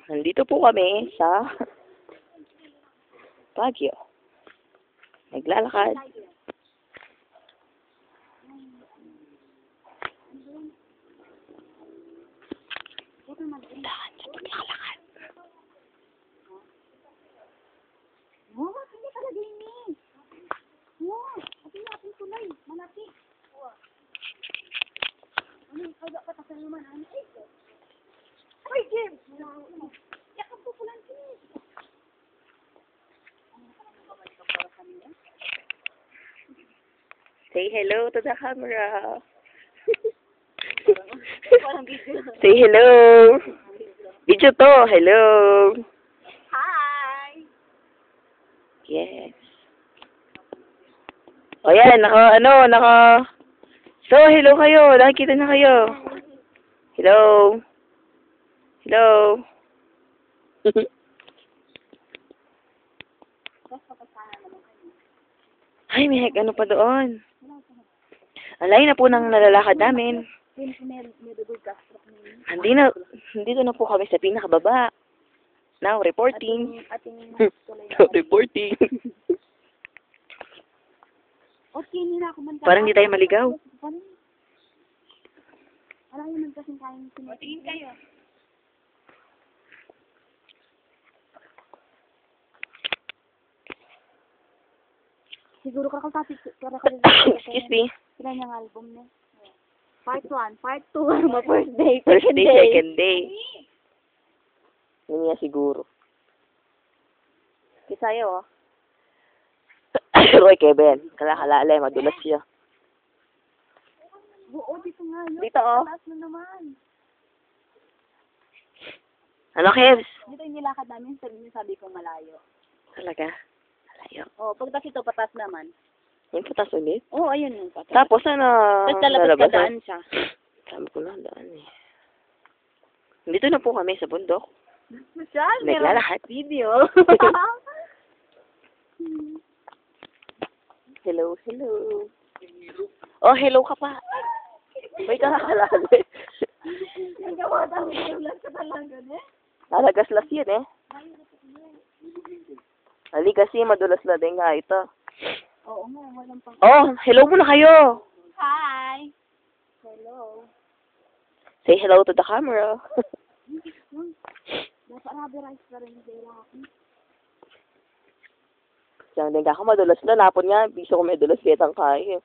Nandito po kami sa Baguio. Naglalakad. Dahan sa paglalakad. Oh, hindi talaga ini. Oh, pati natin tulay. Malapit. Ano, kaya ka sa naman. Ano, ay, James! Yakap po pala James. Say hello to the camera. Say hello. Video to. Hello. Hi! Yes. O yan, So, hello kayo. Nakikita na kayo. Hello. Hello. Ay, may ano pa doon. Alay na po ng nalalakad namin. Nandito na po kami sa pinakababa. Now, reporting. Reporting. Parang hindi tayo maligaw. Parang yun kasing kayang sinatingin kayo. Siguro Excuse me. Kailan yung album niya? Part 1, Part 2, first day, First second day, day. second day. Yun nga siguro. Kisayo, oh. Roy Kevin. Kala-kalala, madulas siya. Oo, dito nga yun. Dito, oh. Taas na naman. Ano, Kevs? Dito yung nilakad namin, sabi ko malayo. Talaga? Malayo. Oh, pagtas ito, patas naman. Yung patas ulit? Oo, ayun yung patas. Tapos, ano? Tapos lalabas ka daan siya. Sabi ko na, daan eh. Dito na po kami sa bundok. Masyal, Naglalakad. Video. Hello, hello. Oh, hello ka pa. May kakakalala. Ang gawa daw, lang ka talaga, eh. Nalagaslas yun eh. Ali kasi madulas na din nga ito. Oo nga, walang pang... Oh, hello muna kayo. Hi! Hello. Say hello to the camera. Nasa rubberized pa rin yung laki. Diyan din ako madulas na. Napon nga, biso ko may dulas kitang kaya.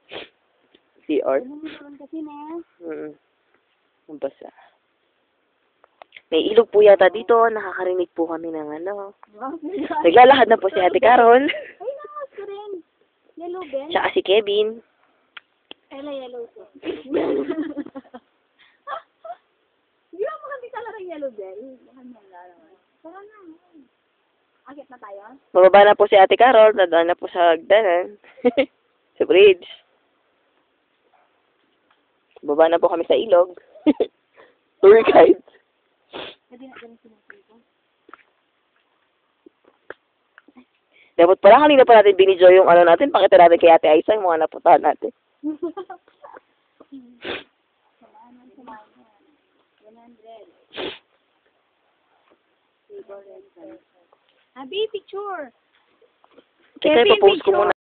CR. Ano mo naman kasi, ne? Ang basa. May ilog po yata dito. Nakakarinig po kami ng ano. Naglalakad na po si Ate Carol. Ay, nakas ko rin. Yellow bell. Tsaka si Kevin. Ela, yellow to. Di ba maganda talaga yellow bell? Tara na. Akit na tayo? Bababa na po si Ate Carol. Nadaan na po sa hagdanan. Sa bridge. Baba na po kami sa ilog. Tour guide. Hindi na ganun sinasabi. Dapat pala kanina pa natin binidyo yung ano natin. Pakita natin kay Ate Aisa yung mga napuntahan natin. 100. Abi, picture! Kasi Kevin, ipapost ko picture! muna.